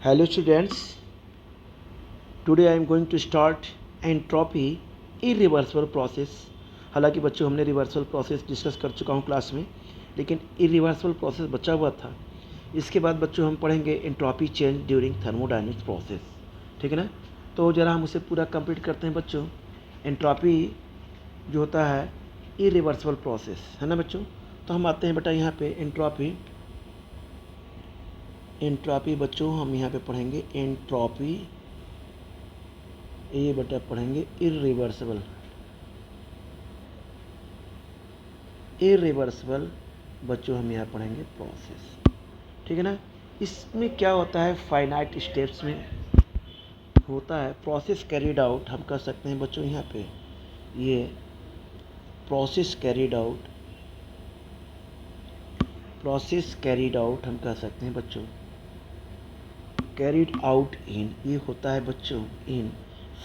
Hello students, today I am going to start entropy irreversible process. हालांकि बच्चों हमने reversible process discuss कर चुका हूँ क्लास में, लेकिन इरिवर्सिबल प्रोसेस बचा हुआ था। इसके बाद बच्चों हम पढ़ेंगे entropy change during thermodynamics process, ठीक है ना। तो ज़रा हम उसे पूरा कंप्लीट करते हैं बच्चों। एंट्रोपी जो होता है इरिवर्सिबल प्रोसेस है ना बच्चों। तो हम आते हैं बेटा यहाँ पे एंट्रोपी बच्चों हम यहाँ पे पढ़ेंगे एंट्रोपी, ये बेटा पढ़ेंगे इरिवर्सिबल बच्चों हम यहाँ पढ़ेंगे प्रोसेस, ठीक है ना। इसमें क्या होता है, फाइनाइट स्टेप्स में होता है प्रोसेस कैरिड आउट। हम कर सकते हैं बच्चों यहाँ पे ये प्रोसेस कैरिड आउट हम कह सकते हैं बच्चों। कैरिड आउट इन, ये होता है बच्चों इन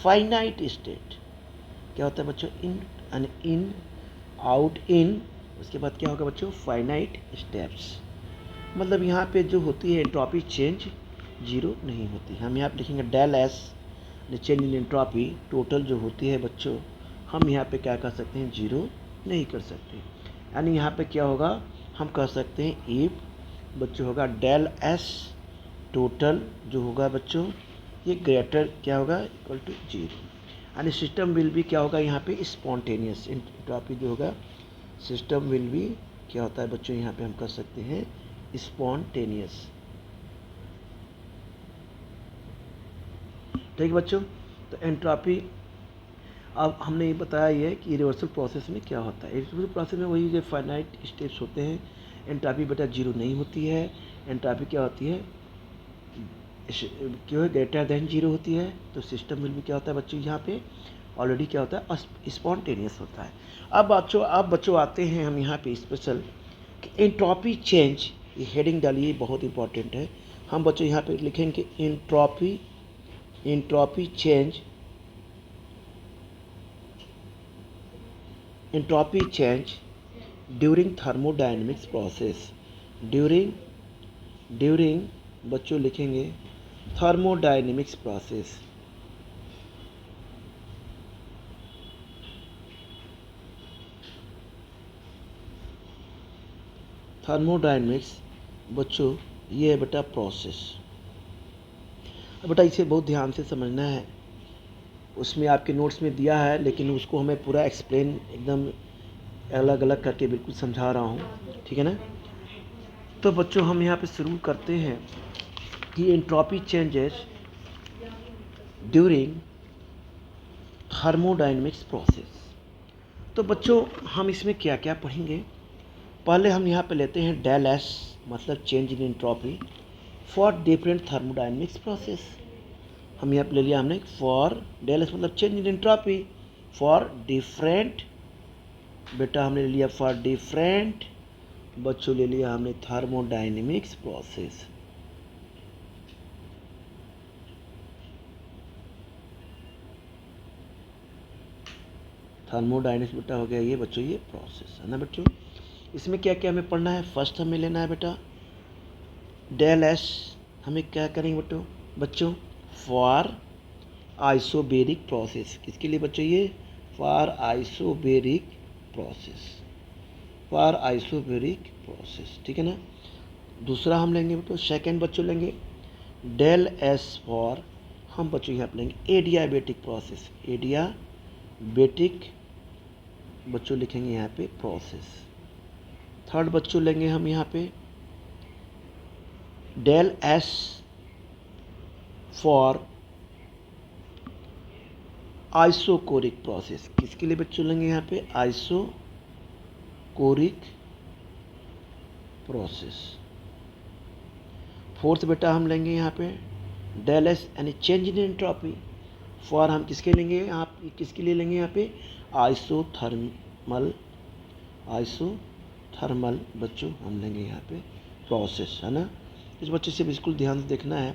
फाइनाइट स्टेट। क्या होता है बच्चों, इन आउट इन, उसके बाद क्या होगा बच्चों, फाइनाइट स्टेप्स। मतलब यहाँ पे जो होती है एंट्रोपी चेंज जीरो नहीं होती। हम यहाँ पे लिखेंगे del S change in entropy total जो होती है बच्चों, हम यहाँ पे क्या कर सकते हैं, जीरो नहीं कर सकते। यानी यहाँ पे क्या होगा, हम कह सकते हैं इफ बच्चों होगा डेल एस टोटल जो होगा बच्चों, ये ग्रेटर क्या होगा, इक्वल टू जीरो। यानी सिस्टम विल भी क्या होगा यहाँ पे स्पॉन्टेनियस। एंट्रोपी जो होगा सिस्टम विल भी क्या होता है बच्चों, यहाँ पे हम कर सकते हैं स्पॉन्टेनियस, ठीक है बच्चों। तो एंट्रोपी अब हमने ये बताया ये कि इरिवर्सिबल प्रोसेस में क्या होता है। इरिवर्सिबल प्रोसेस में वही जो फाइनाइट स्टेप्स होते हैं, एंट्रोपी बेटा जीरो नहीं होती है। एंट्रोपी क्या होती है, क्यों है, ग्रेटर देन जीरो होती है। तो सिस्टम विल भी क्या होता है बच्चों, यहाँ पे ऑलरेडी क्या होता है, स्पॉन्टेनियस होता है। अब बच्चों आते हैं हम यहाँ पे स्पेशल कि एंट्रोपी चेंज, ये हेडिंग डालिए, बहुत इंपॉर्टेंट है। हम बच्चों यहाँ पे लिखेंगे entropy change during thermodynamics process. During बच्चों लिखेंगे थर्मोडायनेमिक्स प्रोसेस। थर्मोडायनेमिक्स बच्चों ये है बेटा प्रोसेस। अब बेटा इसे बहुत ध्यान से समझना है। उसमें आपके नोट्स में दिया है, लेकिन उसको हमें पूरा एक्सप्लेन एकदम अलग अलग करके बिल्कुल समझा रहा हूँ, ठीक है ना। तो बच्चों हम यहाँ पे शुरू करते हैं कि entropy changes during thermodynamics process. तो बच्चों हम इसमें क्या क्या पढ़ेंगे, पहले हम यहाँ पे लेते हैं डेल एस, मतलब change in entropy for different thermodynamics process. हम यहाँ पे ले लिया हमने फॉर डेल एस मतलब change in entropy for different, बेटा हमने ले लिया फॉर डिफरेंट बच्चों ले लिया हमने थर्मोडायनेमिक्स प्रोसेस। थर्मोडायनेमिक्स बेटा हो गया ये बच्चों, ये प्रोसेस है ना बच्चों। इसमें क्या क्या हमें पढ़ना है, फर्स्ट हमें लेना है बेटा डेल एस, हमें क्या करेंगे बच्चों फॉर आइसोबेरिक प्रोसेस। किसके लिए बच्चों, ये फॉर आइसोबेरिक प्रोसेस, ठीक है ना। दूसरा हम लेंगे बच्चों, सेकेंड बच्चों लेंगे डेल एस फॉर, हम बच्चों यहाँ पे लेंगे एडियाबेटिक प्रोसेस। एडियाबेटिक बच्चों लिखेंगे यहाँ पे प्रोसेस। थर्ड बच्चों लेंगे हम यहाँ पे del S for isochoric process. किसके लिए बच्चों लेंगे यहाँ पे, आइसोकोरिक प्रोसेस। फोर्थ बेटा हम लेंगे यहाँ पे डेल एस यानी चेंज इन एंट्रोपी फॉर, हम किसके लेंगे, आप किसके लिए लेंगे यहाँ पे, आइसोथर्मल बच्चों हम लेंगे यहाँ पे प्रोसेस, है ना। इस बच्चे से बिल्कुल ध्यान से देखना है।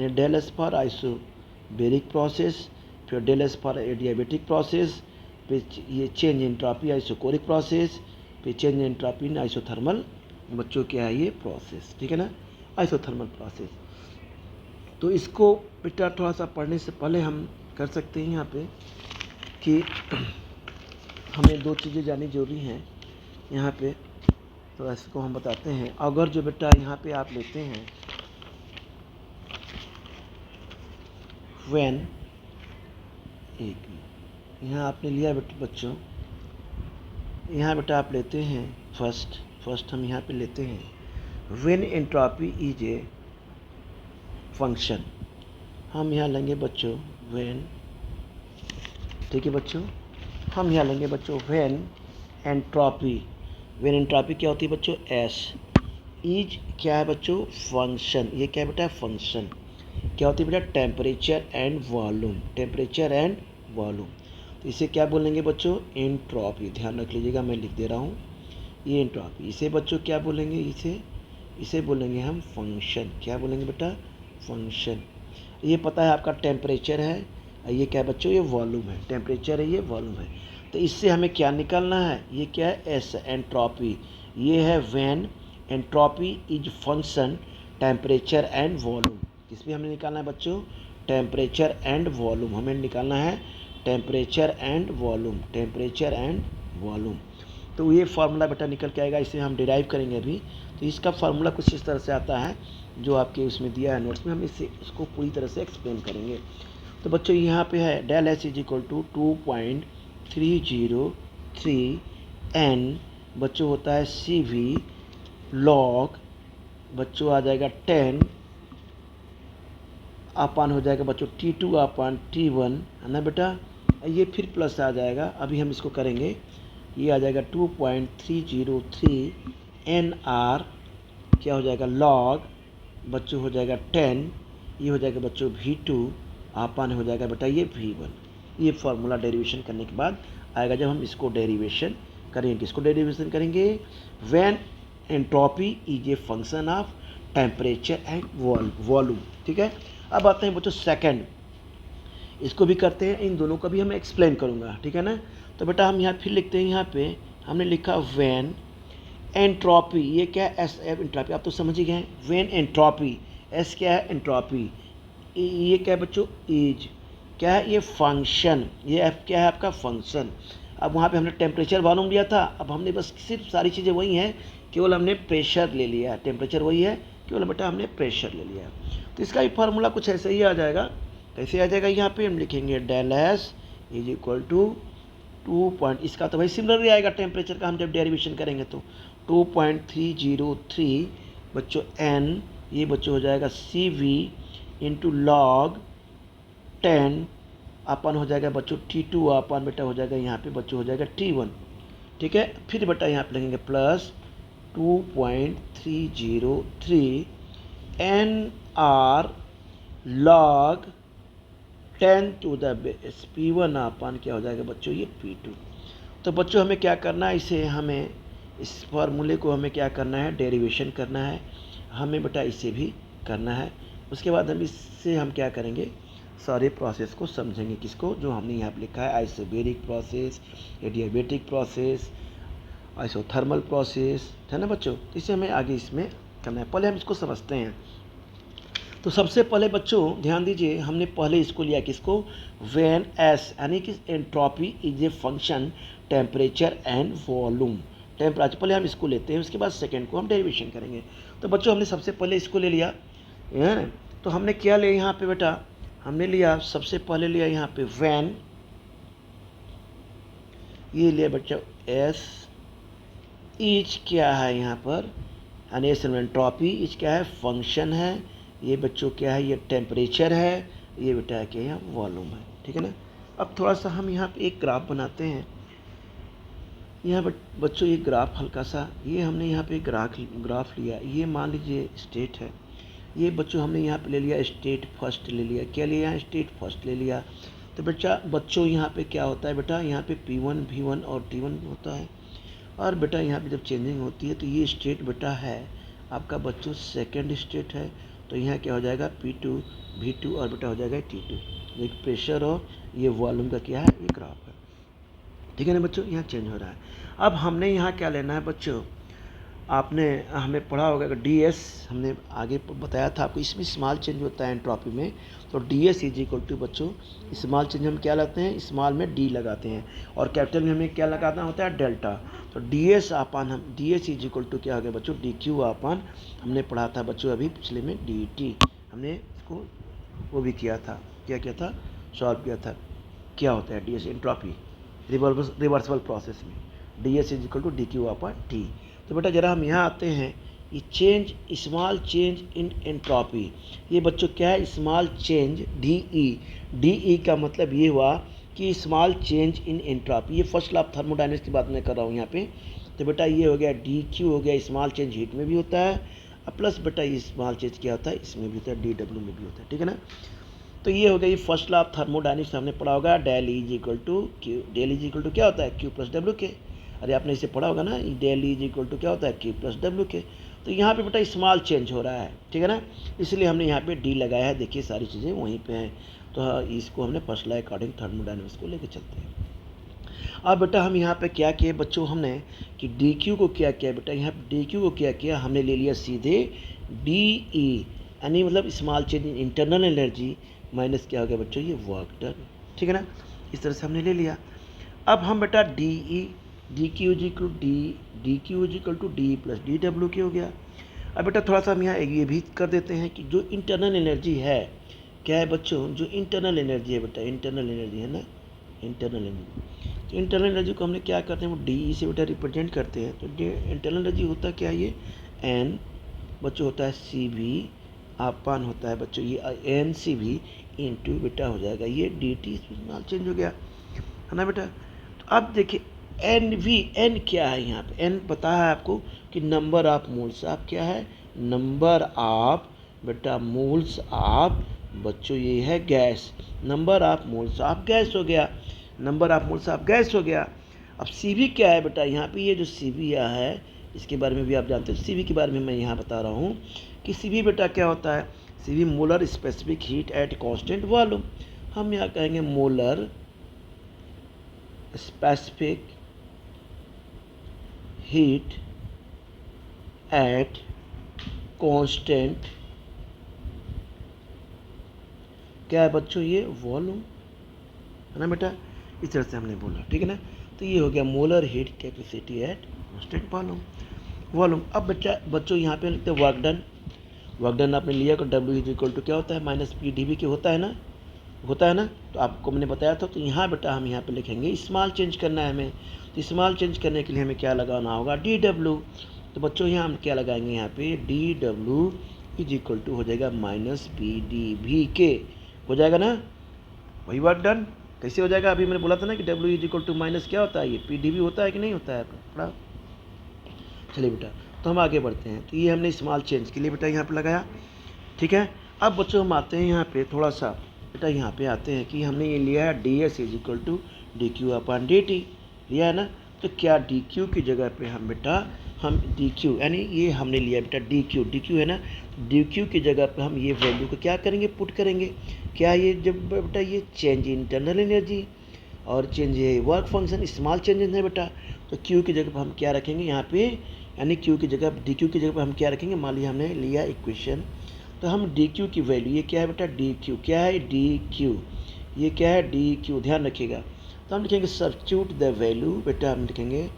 Del S for isobaric process, फिर del S for adiabatic process, फिर ये चेंज एंट्रोपी आइसोकोरिक प्रोसेस, फिर चेंज एंट्रोपी इन आइसोथर्मल बच्चों क्या है ये प्रोसेस, ठीक है ना, आइसोथर्मल प्रोसेस। तो इसको बेटा थोड़ा सा पढ़ने से पहले हम कर सकते हैं यहाँ पे कि हमें दो चीज़ें जाननी जरूरी हैं यहाँ पे, तो इसको हम बताते हैं। अगर जो बेटा यहाँ पे आप लेते हैं व्हेन, एक यहाँ आपने लिया बच्चों, यहाँ बेटा आप लेते हैं फर्स्ट हम यहाँ पे लेते हैं when entropy is a function. हम यहाँ लेंगे बच्चों व्हेन, ठीक है बच्चों, हम यहाँ लेंगे बच्चों व्हेन एंट्रोपी। व्हेन एंट्रोपी क्या होती है बच्चों, एस इज क्या है बच्चों, फंक्शन। ये क्या है बेटा, फंक्शन। क्या होती है बेटा, temperature and volume, temperature and volume. तो इसे क्या बोलेंगे बच्चों, एंट्रोपी। ध्यान रख लीजिएगा, मैं लिख दे रहा हूँ ये एंट्रोपी। इसे बच्चों क्या बोलेंगे, इसे बोलेंगे हम फंक्शन। क्या बोलेंगे बेटा, फंक्शन। ये पता है आपका टेम्परेचर है, ये क्या है बच्चों, ये वॉल्यूम है। टेम्परेचर है, ये वॉल्यूम है। तो इससे हमें क्या निकालना है, ये क्या है, एस, एंट्रोपी। ये है when entropy is function temperature and volume. किस में हमें निकालना है बच्चों, टेम्परेचर एंड वॉल्यूम। हमें निकालना है temperature and volume, temperature and volume. तो ये फार्मूला बेटा निकल के आएगा, इसे हम डिराइव करेंगे अभी। तो इसका फार्मूला कुछ इस तरह से आता है, जो आपके उसमें दिया है नोट्स में, हम इसको पूरी तरह से एक्सप्लेन करेंगे। तो बच्चों यहाँ पे है del S is equal to 2.303 n बच्चों होता है सी वी लॉग बच्चों आ जाएगा 10 अपन हो जाएगा बच्चों T2 अपन T1, है ना बेटा। ये फिर प्लस आ जाएगा, अभी हम इसको करेंगे। ये आ जाएगा 2.303 NR क्या हो जाएगा, लॉग बच्चों हो जाएगा 10, ये हो जाएगा बच्चों V2 अपन हो जाएगा बेटा ये V1। ये फार्मूला डेरिवेशन करने के बाद आएगा जब हम इसको डेरिवेशन करेंगे। किसको डेरिवेशन करेंगे, when entropy is a function of temperature and volume. ठीक है, अब आते हैं बच्चों सेकंड, इसको भी करते हैं, इन दोनों का भी मैं एक्सप्लेन करूँगा। ठीक है ना। तो बेटा हम यहाँ फिर लिखते हैं, यहाँ पे हमने लिखा व्हेन एंट्रोपी, ये क्या है, एस एफ एंट्रोपी, आप तो समझ ही गए। व्हेन एंट्रोपी, एस क्या है, एंट्रोपी, ये क्या है बच्चों, इज क्या है, ये फंक्शन, ये एफ क्या है आपका, फंक्शन। अब वहाँ पे हमने टेम्परेचर वॉल्यूम लिया था, अब हमने बस सिर्फ सारी चीज़ें वही हैं, केवल हमने प्रेशर ले लिया है। टेम्परेचर वही है, केवल बेटा हमने प्रेशर ले लिया है। तो इसका भी फार्मूला कुछ ऐसे ही आ जाएगा। कैसे आ जाएगा, यहाँ पे हम लिखेंगे del S is equal to 2 point, इसका तो भाई सिमिलर ही आएगा टेम्परेचर का, हम जब डेरिवेशन करेंगे तो 2.303 बच्चों एन, ये बच्चों हो जाएगा सी वी इंटू लॉग 10 अपन हो जाएगा बच्चों T2 अपन बेटा हो जाएगा यहाँ पे बच्चों हो जाएगा T1। ठीक है, फिर बेटा यहाँ पे लगेंगे plus 2.303 NR log 10 to the base P1 अपन क्या हो जाएगा बच्चों ये P2। तो बच्चों हमें क्या करना है, इसे हमें इस फार्मूले को हमें क्या करना है, डेरिवेशन करना है, हमें बेटा इसे भी करना है। उसके बाद हम इससे हम क्या करेंगे, सारे प्रोसेस को समझेंगे। किसको, जो हमने यहाँ पे लिखा है, isobaric process, adiabatic process, isothermal process, है ना बच्चों। इसे हमें आगे इसमें करना है, पहले हम इसको समझते हैं। तो सबसे पहले बच्चों ध्यान दीजिए, हमने पहले इसको लिया किसको, व्हेन एस यानी कि entropy is a function temperature and volume. Temperature पहले हम इसको लेते हैं, उसके बाद सेकेंड को हम डेरिवेशन करेंगे। तो बच्चों हमने सबसे पहले इसको ले लिया है, तो हमने क्या लिया यहाँ पे बेटा, हमने लिया सबसे पहले लिया यहाँ पे व्हेन, ये लिया बच्चों एस इज क्या है यहाँ पर, यानी एंट्रोपी इज क्या है, फंक्शन है, ये बच्चों क्या है, ये टेम्परेचर है, ये बेटा क्या है, वॉल्यूम है। ठीक है ना। अब थोड़ा सा हम यहाँ पे एक ग्राफ बनाते हैं। यहाँ बच्चों ये ग्राफ हल्का सा, ये हमने यहाँ पे ग्राफ लिया, ये मान लीजिए स्टेट है, ये बच्चों हमने यहाँ पे ले लिया स्टेट फर्स्ट ले लिया, क्या लिया है, स्टेट फर्स्ट ले लिया। तो बच्चों यहाँ पे क्या होता है बेटा, यहाँ पे P1 V1 और T1 होता है, और बेटा यहाँ पे जब चेंजिंग होती है तो ये स्टेट बेटा है आपका बच्चों सेकेंड स्टेट है, तो यहाँ क्या हो जाएगा P2 V2 और बेटा हो जाएगा T2। ये प्रेशर और ये वॉल्यूम का क्या है, ये ग्राफ है। ठीक है ना बच्चों, यहाँ चेंज हो रहा है। अब हमने यहाँ क्या लेना है बच्चों, आपने हमें पढ़ा होगा कि ds हमने आगे बताया था आपको, इसमें स्मॉल चेंज होता है एंट्रोपी में। तो ds इज इक्वल टू बच्चों स्मॉल चेंज हम क्या लगाते हैं, स्मॉल में d लगाते हैं और कैपिटल में हमें क्या लगाना होता है, डेल्टा। तो ds अपन हम ds इज इक्वल टू क्या हो गया बच्चों, dq अपन हमने पढ़ा था बच्चों अभी पिछले में dt, हमने इसको वो भी किया था, क्या किया था, सॉल्व किया था। क्या होता है ds एंट्रोपी रिवर्सिबल प्रोसेस में, ds is equal to dq upon t। तो बेटा जरा हम यहाँ आते हैं, ये change small change in entropy, ये बच्चों क्या है, स्मॉल चेंज डी का मतलब ये हुआ कि स्मॉल चेंज इन एंट्रोपी, ये फर्स्ट लॉ ऑफ थर्मोडायनेमिक्स की बात मैं कर रहा हूँ यहाँ पे। तो बेटा ये हो गया डी क्यू हो गया, स्मॉल चेंज हीट में भी होता है, प्लस बेटा ये स्मॉल चेंज क्या होता है, इसमें भी होता है, डी डब्ल्यू में भी होता है, ठीक है ना। तो ये हो गया ये फर्स्ट लॉ ऑफ थर्मोडायनेमिक्स हमने पढ़ा होगा, del is equal to Q, del is equal to क्या होता है, क्यू प्लस डब्ल्यू के। अरे आपने इसे पढ़ा होगा ना, डेल इज इक्वल टू क्या होता है, क्यू प्लस डब्ल्यू के। तो यहाँ पे बेटा स्मॉल चेंज हो रहा है, ठीक है ना, इसलिए हमने यहाँ पे डी लगाया है। देखिए सारी चीज़ें वहीं पे हैं, तो इसको हमने फर्स्ट लॉ अकॉर्डिंग थर्मोडायनेमिक्स को लेकर चलते हैं। अब बेटा हम यहाँ पे क्या किए बच्चों, हमने कि डी क्यू को क्या किया बेटा, यहाँ डी क्यू को क्या किया, हमने ले लिया सीधे डी ई, यानी मतलब small change in internal energy minus क्या हो गया बच्चों, ये वर्क डन, ठीक है ना, इस तरह से हमने ले लिया। अब हम बेटा D E D Q is equal D Q is equal to D plus D W की हो गया। अब बेटा थोड़ा सा हम यहाँ ये भी कर देते हैं कि जो इंटरनल एनर्जी है, क्या है बच्चों, जो इंटरनल एनर्जी है बेटा, इंटरनल एनर्जी है ना, इंटरनल एनर्जी, तो इंटरनल एनर्जी को हमने क्या करते हैं, वो डी से बेटा रिप्रेजेंट करते हैं। तो इंटरनल एनर्जी होता क्या है, ये एन बच्चों होता है सी वी अपन होता है बच्चों ये एन सी वी इंटू बेटा हो जाएगा ये डी टी, स्मॉल चेंज हो गया है ना बेटा। तो अब देखिए एन वी, एन क्या है यहाँ पे, एन पता है आपको कि नंबर ऑफ मोल्स ऑफ क्या है, नंबर ऑफ बेटा मोल्स ऑफ बच्चों ये है gas, number of moles of gas हो गया, number of moles of gas हो गया। अब सी वी क्या है बेटा, यहाँ पे ये जो सी वी है इसके बारे में भी आप जानते हो, सी वी के बारे में मैं यहाँ बता रहा हूँ कि सी वी बेटा क्या होता है, C V molar specific heat at constant volume. हम यहाँ कहेंगे molar specific heat at constant क्या है बच्चों, ये वॉल्यूम है ना बेटा, इस तरह से हमने बोला, ठीक है ना। तो ये हो गया molar heat capacity at constant volume. अब बच्चों यहाँ पे लिखते हैं वर्क डन, वर्क डन आपने लिया तो डब्ल्यू इज इक्वल टू क्या होता है, माइनस पी डी वी के होता है ना, होता है ना, तो आपको मैंने बताया था। तो यहाँ बेटा हम यहाँ पे लिखेंगे स्मॉल चेंज करना है हमें, तो स्मॉल चेंज करने के लिए हमें क्या लगाना होगा, डी डब्ल्यू। तो बच्चों यहाँ हम क्या लगाएंगे, यहाँ पे D W is equal to हो जाएगा माइनस पी डी वी के, हो जाएगा ना, वही वर्क डन। कैसे हो जाएगा, अभी मैंने बोला था ना कि W is equal to minus क्या होता है, ये पी डी वी होता है कि नहीं होता है पढ़ा। चलिए बेटा तो हम आगे बढ़ते हैं। तो ये हमने स्मॉल चेंज के लिए बेटा यहाँ पे लगाया, ठीक है। अब बच्चों हम आते हैं यहाँ पे थोड़ा सा बेटा, यहाँ पे आते हैं कि हमने ये लिया है D S is equal to D Q upon D T लिया है ना। तो क्या डी क्यू की जगह पे हम बेटा हम डी क्यू, यानी ये हमने लिया बेटा डी क्यू है ना, डी क्यू की जगह पे हम ये वैल्यू को क्या करेंगे, पुट करेंगे। क्या ये जब बेटा ये चेंज इंटरनल एनर्जी और चेंज है वर्क फंक्शन, स्मॉल चेंजेस है बेटा, तो क्यू की जगह पर हम क्या रखेंगे यहाँ पे, यानी क्यू की जगह डी क्यू की जगह पर हम क्या रखेंगे, मान लिया हमने लिया इक्वेशन, तो हम डी क्यू की वैल्यू, ये क्या है बेटा डी क्यू, क्या है डी क्यू, ये क्या है डी क्यू, ध्यान रखिएगा। तो हम लिखेंगे सब्स्टिट्यूट द वैल्यू, बेटा हम लिखेंगे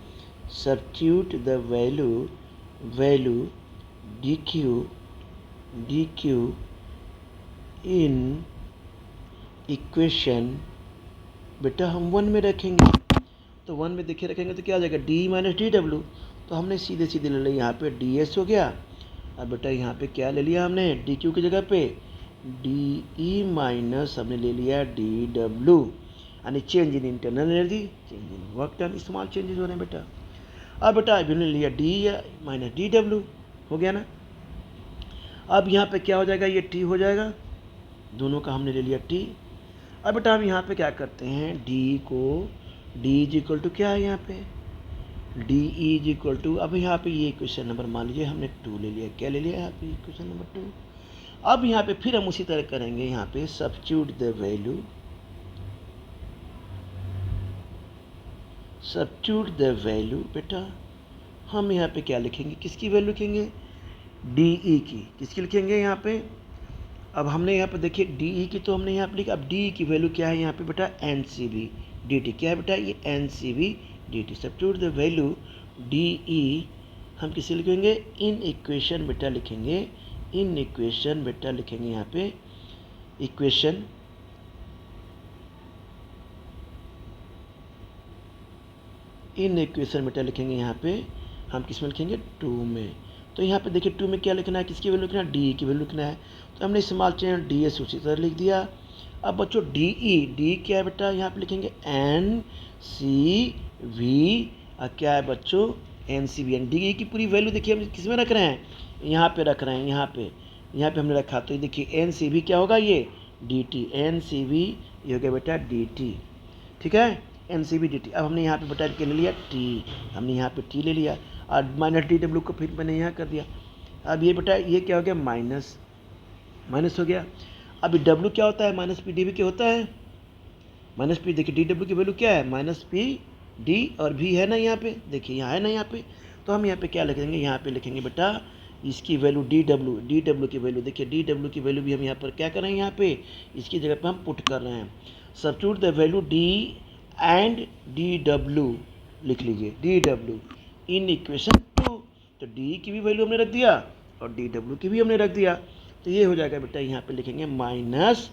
substitute the value D Q in equation बेटा हम 1 में रखेंगे। तो 1 में देखिए रखेंगे तो क्या आ जाएगा, डी माइनस डी डब्ल्यू। तो हमने सीधे सीधे ले लिया यहाँ पे डी एस हो गया। अब बेटा यहाँ पे क्या ले लिया हमने, डी क्यू की जगह पे डी ई माइनस हमने ले लिया डी डब्ल्यू, यानी change in internal energy, change in work done, small changes हो रहे हैं बेटा। अब बेटा अभी हमने लिया डी माइनस डी डब्ल्यू, हो गया ना। अब यहाँ पे क्या हो जाएगा, ये टी हो जाएगा, दोनों का हमने ले लिया टी। अब बेटा हम यहाँ पे क्या करते हैं, डी को डी इज इक्वल टू क्या है यहाँ पे, डी इज इक्वल टू, अब यहाँ पे ये क्वेश्चन नंबर मान लीजिए हमने 2 ले लिया, क्या ले लिया यहाँ पे क्वेश्चन नंबर 2। अब यहाँ पे फिर हम उसी तरह करेंगे, यहाँ पे सब्स्टिट्यूट द वैल्यू बेटा हम यहाँ पे क्या लिखेंगे, किसकी वैल्यू लिखेंगे, डी ई की, किसकी लिखेंगे यहाँ पे। अब हमने यहाँ पे देखिए डी ई की तो हमने यहाँ पे लिखा, अब डी ई की वैल्यू क्या है यहाँ पे बेटा, N C B D T, क्या है बेटा ये N C B D T. Substitute the value D E हम किसे लिखेंगे, इन इक्वेशन बेटा लिखेंगे, इन इक्वेशन बेटा लिखेंगे यहाँ पे इक्वेशन इन इक्वेशन बेटा लिखेंगे यहाँ पे हम किस में लिखेंगे, 2 में। तो यहाँ पे देखिए 2 में क्या लिखना है, किसकी वैल्यू लिखना है, डी की वैल्यू लिखना है। तो हमने स्मॉल चेन डी एस उसी तरह लिख दिया। अब बच्चों डी ई, डी क्या है बेटा, यहाँ पे लिखेंगे एन सी वी, क्या है बच्चों, N C V. N D E की पूरी वैल्यू देखिए हम किस में रख रहे हैं, यहाँ पे रख रहे हैं, यहाँ पे हमने रखा। तो देखिए एन सी वी क्या होगा, ये D T, N C V ये हो गया बेटा डी टी, ठीक है, N C B D T. अब हमने यहाँ पे बता के ले लिया टी, हमने यहाँ पे टी ले लिया और माइनस डी डब्ल्यू को फिर मैंने यहाँ कर दिया। अब ये बेटा ये क्या हो गया, माइनस माइनस हो गया। अब डब्ल्यू क्या होता है, माइनस पी डी वी क्या होता है, माइनस पी, देखिए डी डब्ल्यू की वैल्यू क्या है, माइनस पी डी और वी है ना यहाँ पे, देखिए यहाँ है ना यहाँ पे। तो हम यहाँ पे क्या लिखेंगे, यहाँ पे लिखेंगे बेटा इसकी वैल्यू डी डब्ल्यू की वैल्यू, देखिए डी डब्ल्यू की वैल्यू भी हम यहाँ पर क्या कर रहे हैं, यहाँ पे इसकी जगह पर हम पुट कर रहे हैं। Substitute the value D and D W लिख लीजिए, डी डब्ल्यू इन इक्वेशन 2। तो डी की भी वैल्यू हमने रख दिया और डी डब्ल्यू की भी हमने रख दिया। तो ये हो जाएगा बेटा, यहाँ पे लिखेंगे माइनस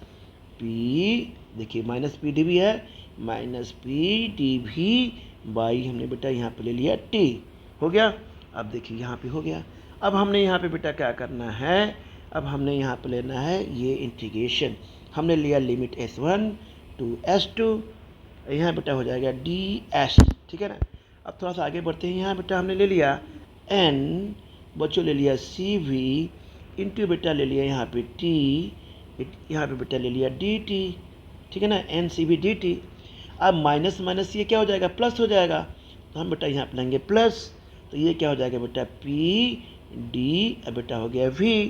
पी, देखिए माइनस पी डी भी है, माइनस पी डी भी बाई हमने बेटा यहाँ पे ले लिया टी, हो गया। अब देखिए यहाँ पे हो गया। अब हमने यहाँ पे बेटा क्या करना है, अब हमने यहाँ पे लेना है ये इंटीग्रेशन, हमने लिया लिमिट S1 टू S2, यहाँ बेटा हो जाएगा डी एस, ठीक है ना। अब थोड़ा सा आगे बढ़ते हैं, यहाँ बेटा हमने ले लिया n, बच्चों ले लिया सी वी इंटू बेटा ले लिया यहाँ पे टी, यहाँ पे बेटा ले लिया डी टी, ठीक है ना, N C V D T. अब माइनस माइनस ये क्या हो जाएगा, प्लस हो जाएगा। तो हम बेटा यहाँ पे लेंगे प्लस, तो ये क्या हो जाएगा बेटा पी डी, अब बेटा हो गया वी,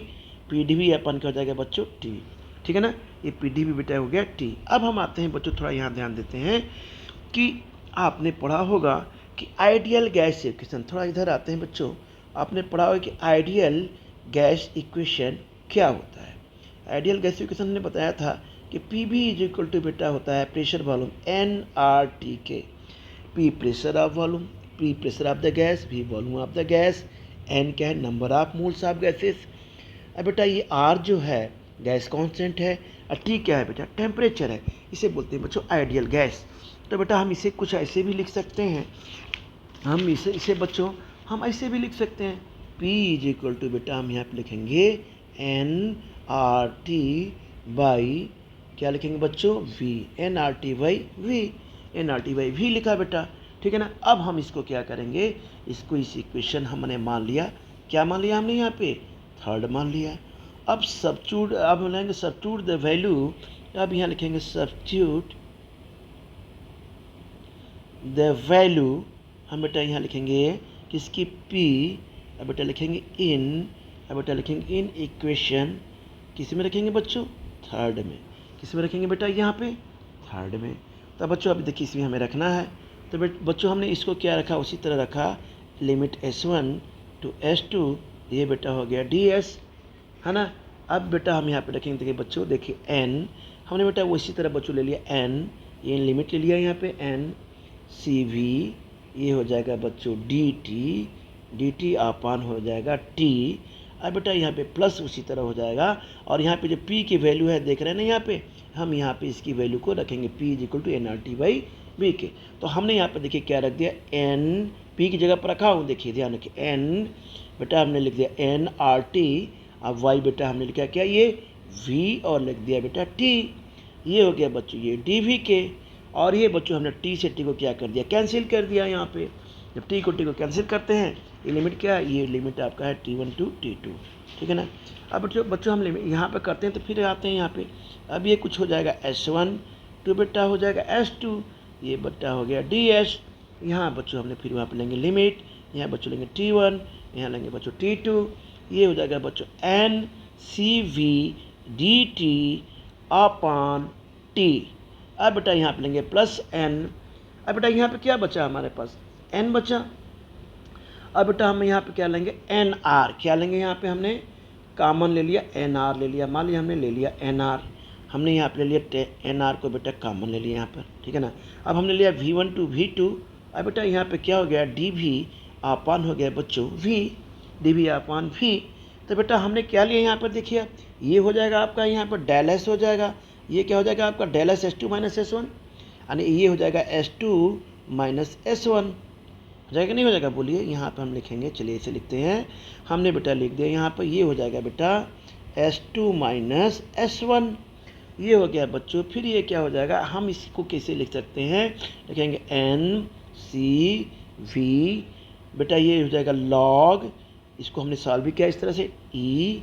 पी डी वी अपन क्या हो जाएगा बच्चों टी, ठीक है ना, ये पी डी वी बेटा हो गया टी। अब हम आते हैं बच्चों, थोड़ा यहाँ ध्यान देते हैं कि आपने पढ़ा होगा कि आइडियल गैस इक्वेशन, थोड़ा इधर आते हैं बच्चों, आपने पढ़ा होगा कि आइडियल गैस इक्वेशन क्या होता है। आइडियल गैस इक्वेशन ने बताया था कि P V is equal to बेटा होता है pressure volume n R T के, P pressure of volume, P pressure of the gas, V volume of the gas, n क्या है number of moles of gases. अब बेटा ये आर जो है गैस कांस्टेंट है और टी क्या है बेटा टेम्परेचर है, इसे बोलते हैं बच्चों आइडियल गैस। तो बेटा हम इसे कुछ ऐसे भी लिख सकते हैं, हम इसे बच्चों हम ऐसे भी लिख सकते हैं, P इज इक्वल टू बेटा हम यहाँ पे लिखेंगे एन आर टी बाई क्या लिखेंगे बच्चों V, N R T by V, N R T by V लिखा बेटा, ठीक है ना। अब हम इसको क्या करेंगे, इसको इस इक्वेशन हमने मान लिया, क्या मान लिया हमने यहाँ पे थर्ड मान लिया। अब सब्स्टिट्यूट, अब हम लेंगे सब्स्टिट्यूट द वैल्यू, अब यहाँ लिखेंगे सब्स्टिट्यूट द वैल्यू, हम बेटा यहाँ लिखेंगे किसकी P, अब बेटा लिखेंगे इन, अब बेटा लिखेंगे इन इक्वेशन, किस में रखेंगे बच्चों थर्ड में, किस में रखेंगे बेटा यहाँ पे थर्ड में। तो बच्चों अभी देखिए इसमें हमें रखना है, तो बच्चों हमने इसको क्या रखा, उसी तरह रखा लिमिट S1 टू S2, ये बेटा हो गया DS, है ना। अब बेटा हम यहाँ पे रखेंगे, देखिए बच्चों देखिए n, हमने बेटा वो इसी तरह बच्चों ले लिया n, ये लिमिट ले लिया यहाँ पे n सी वी, ये हो जाएगा बच्चों डी टी, डी टी आपान हो जाएगा टी। अब बेटा यहाँ पे प्लस उसी तरह हो जाएगा, और यहाँ पे जो p की वैल्यू है देख रहे हैं ना यहाँ पे, हम यहाँ पे इसकी वैल्यू को रखेंगे p is equal to N R T by V के। तो हमने यहाँ पे देखिए क्या रख दिया, n p की जगह पर रखा हूँ, देखिए ध्यान रखिए n बेटा हमने लिख दिया एन आर टी, अब y बेटा हमने लिखा क्या ये v और लिख दिया बेटा t, ये हो गया बच्चों ये डी वी के। और ये बच्चों हमने टी से टी को क्या कर दिया, कैंसिल कर दिया। यहाँ पे जब टी को कैंसिल करते हैं, ये लिमिट क्या है, ये लिमिट आपका है T1 टू T2, ठीक है ना। अब बच्चों हम लिमिट यहाँ पे करते हैं, तो फिर आते हैं यहाँ पे, अब ये कुछ हो जाएगा S1 टू बेटा हो जाएगा S2, ये बेटा हो गया DS। यहाँ बच्चों हमने फिर वहाँ पे लेंगे लिमिट, यहाँ बच्चों लेंगे T1, यहाँ लेंगे बच्चों T2, ये हो जाएगा बच्चों N C V D T upon T. अब बेटा यहाँ पे लेंगे प्लस n, अब बेटा यहाँ पे क्या बचा हमारे पास n बचा। अब बेटा हम यहाँ पे क्या लेंगे, एन आर, क्या लेंगे यहाँ पे हमने कॉमन ले लिया, एन आर ले लिया, मान लिया हमने ले लिया एन आर, हमने यहाँ पे ले लिया एन आर को बेटा कॉमन ले लिया यहाँ पर, ठीक है ना। अब हमने लिया V1 टू V2, अब बेटा यहाँ पे क्या हो गया, डी वी अपान हो गया बच्चों V, D V upon V। तो बेटा हमने क्या लिया यहाँ पर, देखिए ये हो जाएगा आपका यहाँ पर डेल एस हो जाएगा, ये क्या हो जाएगा आपका del S S2 minus S1, यानी ये हो जाएगा S2 माइनस S1, हो जाएगा नहीं हो जाएगा, बोलिए। यहाँ पर हम लिखेंगे, चलिए इसे लिखते हैं, हमने बेटा लिख दिया यहाँ पर, ये हो जाएगा बेटा S2 माइनस S1, ये हो गया बच्चों। फिर ये क्या हो जाएगा, हम इसको कैसे लिख सकते हैं, लिखेंगे N C V, बेटा ये हो जाएगा log, इसको हमने सॉल्व भी किया इस तरह से, E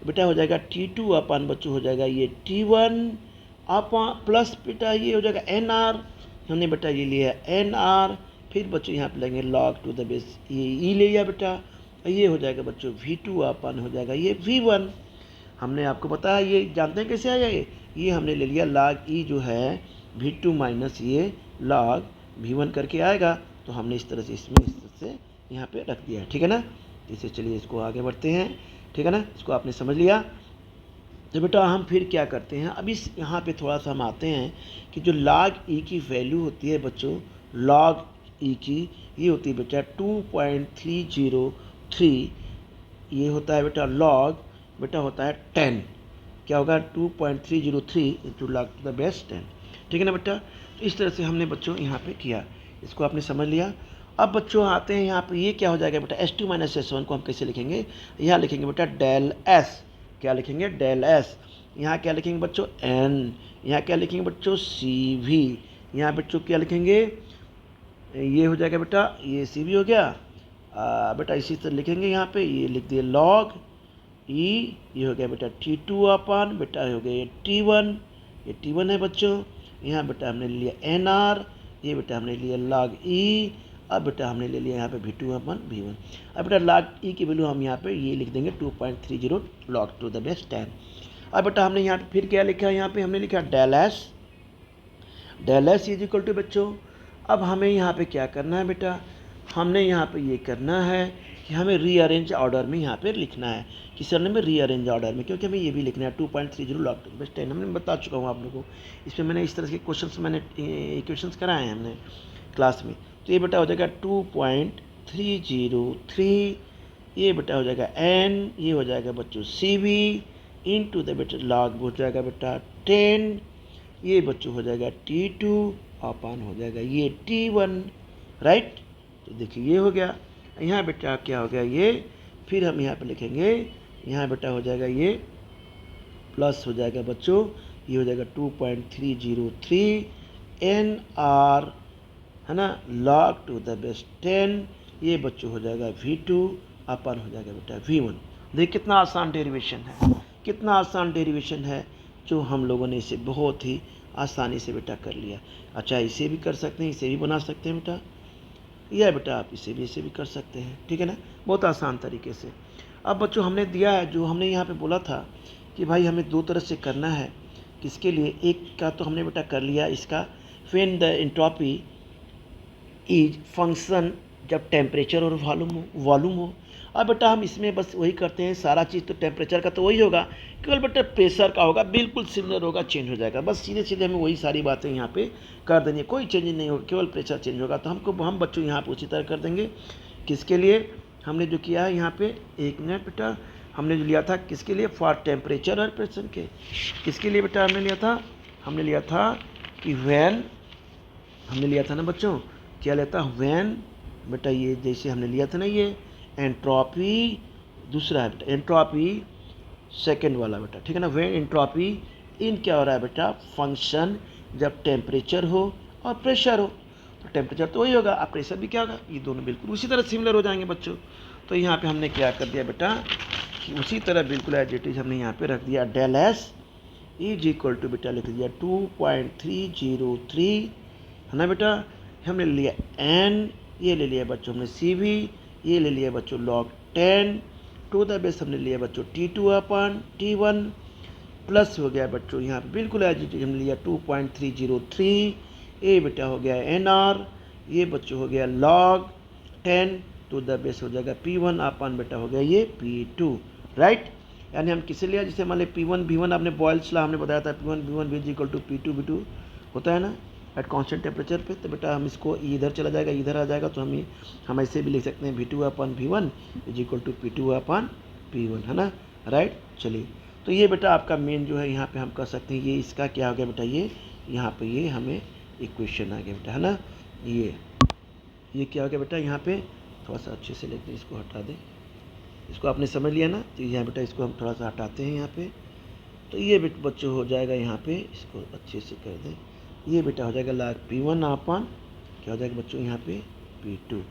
बेटा हो जाएगा T2 अपान बच्चों हो जाएगा ये T1 अपान प्लस बेटा ये हो जाएगा NR, हमने बेटा ये लिया NR, फिर बच्चों यहाँ पे लेंगे log टू द बेस ये E ले लिया बेटा, ये हो जाएगा बच्चों V2 अपान हो जाएगा ये V1। हमने आपको बताया, ये जानते हैं कैसे आया, ये हमने ले लिया log E जो है V2 माइनस ये log V1 करके आएगा, तो हमने इस तरह से इसमें इस तरह से यहाँ पे रख दिया है, ठीक है ना। इसे चलिए इसको आगे बढ़ते हैं, ठीक है ना, इसको आपने समझ लिया। तो बेटा हम फिर क्या करते हैं, अब इस यहाँ पे थोड़ा सा हम आते हैं कि जो log E की वैल्यू होती है बच्चों, log E की ये होती है बेटा 2.303, ये होता है बेटा log बेटा होता है 10, क्या होगा 2.303 into log to the base 10, ठीक है ना बेटा। तो इस तरह से हमने बच्चों यहाँ पे किया, इसको आपने समझ लिया। अब बच्चों आते हैं यहाँ पे, ये क्या हो जाएगा बेटा S2 माइनस S1 को हम कैसे लिखेंगे, यहाँ लिखेंगे बेटा डेल S, क्या लिखेंगे डेल S, यहाँ क्या लिखेंगे बच्चों N, यहाँ क्या लिखेंगे बच्चों CV, यहाँ बच्चों क्या लिखेंगे, ये हो जाएगा बेटा ये CV हो गया, बेटा इसी तरह लिखेंगे यहाँ पे, ये लिख दिए log E, ये हो गया बेटा T2 अपान बेटा हो गया ये T1, ये T1 है बच्चों, यहाँ बेटा हमने लिया NR, ये बेटा हमने लिया log E, अब बेटा हमने ले लिया यहाँ पे V2 अपन V1, अब बेटा log E की वैल्यू हम यहाँ पे ये लिख देंगे 2.30 log टू द बेस 10। अब बेटा हमने यहाँ पे फिर क्या लिखा, यहाँ पे हमने लिखा del S is equal to बच्चों, अब हमें यहाँ पे क्या करना है बेटा, हमने यहाँ पे ये करना है कि हमें रीअरेंज ऑर्डर में यहाँ पे लिखना है, किस तरह में रीअरेंज ऑर्डर में, क्योंकि हमें ये भी लिखना है 2.30 log टू द बेस 10, हमने बता चुका हूँ आप लोगों को, इसमें मैंने इस तरह के क्वेश्चंस मैंने इक्वेशंस कराए हैं हमने क्लास में। तो ये बेटा हो जाएगा 2.303, ये बेटा हो जाएगा N, ये हो जाएगा बच्चों CV इनटू द बेटा log हो जाएगा बेटा 10, ये बच्चों हो जाएगा T2 अपान हो जाएगा ये T1, राइट। तो देखिए ये हो गया, यहाँ बेटा क्या हो गया ये, फिर हम यहाँ पे लिखेंगे, यहाँ बेटा हो जाएगा ये प्लस हो जाएगा बच्चों, ये हो जाएगा 2.303 NR है ना log टू द बेस 10, ये बच्चों हो जाएगा V2 अपन हो जाएगा बेटा V1। देखिए कितना आसान डेरिवेशन है, कितना आसान डेरिवेशन है, जो हम लोगों ने इसे बहुत ही आसानी से बेटा कर लिया। अच्छा इसे भी कर सकते हैं, इसे भी बना सकते हैं बेटा, या बेटा आप इसे भी कर सकते हैं, ठीक है ना, बहुत आसान तरीके से। अब बच्चों हमने दिया है, जो हमने यहाँ पे बोला था कि भाई हमें दो तरह से करना है, किसके लिए, एक का तो हमने बेटा कर लिया इसका, when the entropy is function जब टेम्परेचर और वॉल्यूम हो। अब बेटा हम इसमें बस वही करते हैं, सारा चीज़ तो टेम्परेचर का तो वही होगा, केवल बेटा प्रेशर का होगा, बिल्कुल सिमिलर होगा, चेंज हो जाएगा, बस सीधे सीधे हमें वही सारी बातें यहाँ पे कर देंगे, कोई चेंज नहीं होगा, केवल प्रेशर चेंज होगा। तो हम बच्चों यहाँ पे उसी तरह कर देंगे, किसके लिए हमने जो किया है यहाँ पे, एक मिनट बेटा, हमने जो लिया था किसके लिए, फॉर टेम्परेचर और प्रेशर के, किसके लिए बेटा हमने लिया था कि वैन, हमने लिया था ना बच्चों, क्या लेता वैन बेटा, ये जैसे हमने लिया था ना ये एंट्रोपी, दूसरा है बेटा एंट्रोपी सेकंड वाला बेटा, ठीक है ना, वैन एंट्रोपी इन क्या हो रहा है बेटा, फंक्शन जब टेम्परेचर हो और प्रेशर हो, तो टेम्परेचर तो वही होगा, अब प्रेशर भी क्या होगा, ये दोनों बिल्कुल उसी तरह सिमिलर हो जाएंगे बच्चों। तो यहाँ पे हमने क्या कर दिया बेटा कि उसी तरह बिल्कुल एज इट इज हमने यहाँ पे रख दिया del S is equal to बेटा लिख दिया 2.303 है ना बेटा, हमने लिया N, ये ले लिया बच्चों हमने CV, ये ले लिया बच्चों log 10 टू द बेस हमने लिया बच्चों T2 अपन T1 प्लस हो गया बच्चों यहाँ पे बिल्कुल एज इट इज हमने लिया 2.303, ये बेटा हो गया NR, ये बच्चों हो गया log 10 तो द बेस हो जाएगा P1 अपन बेटा हो गया ये P2, राइट। यानी हम किसे लिया, जैसे मान लीजिए P1 V1 आपने बॉयल्स लॉ हमने बताया था, P1 V1 is equal to P2 V2 होता है ना एट कांस्टेंट टेम्परेचर पे। तो बेटा हम इसको इधर चला जाएगा, इधर आ जाएगा, तो हम ऐसे भी लिख सकते हैं V2 upon V1 is equal to P2 upon P1, है ना, राइट। चलिए, तो ये बेटा आपका मेन जो है यहाँ पे हम कर सकते हैं, ये इसका क्या हो गया बेटा, ये यहाँ पे ये हमें इक्वेशन आ गया बेटा, है ना। ये क्या हो गया बेटा, यहाँ पे थोड़ा सा अच्छे से लेते हैं, इसको हटा दें, इसको आपने समझ लिया ना। तो यहाँ बेटा इसको हम थोड़ा सा हटाते हैं यहाँ पे, तो ये बेटा बच्चों हो जाएगा यहाँ पे, इसको अच्छे से कर दें, ये बेटा हो जाएगा लाग P1 अपन क्या हो जाएगा बच्चों यहाँ पे P2,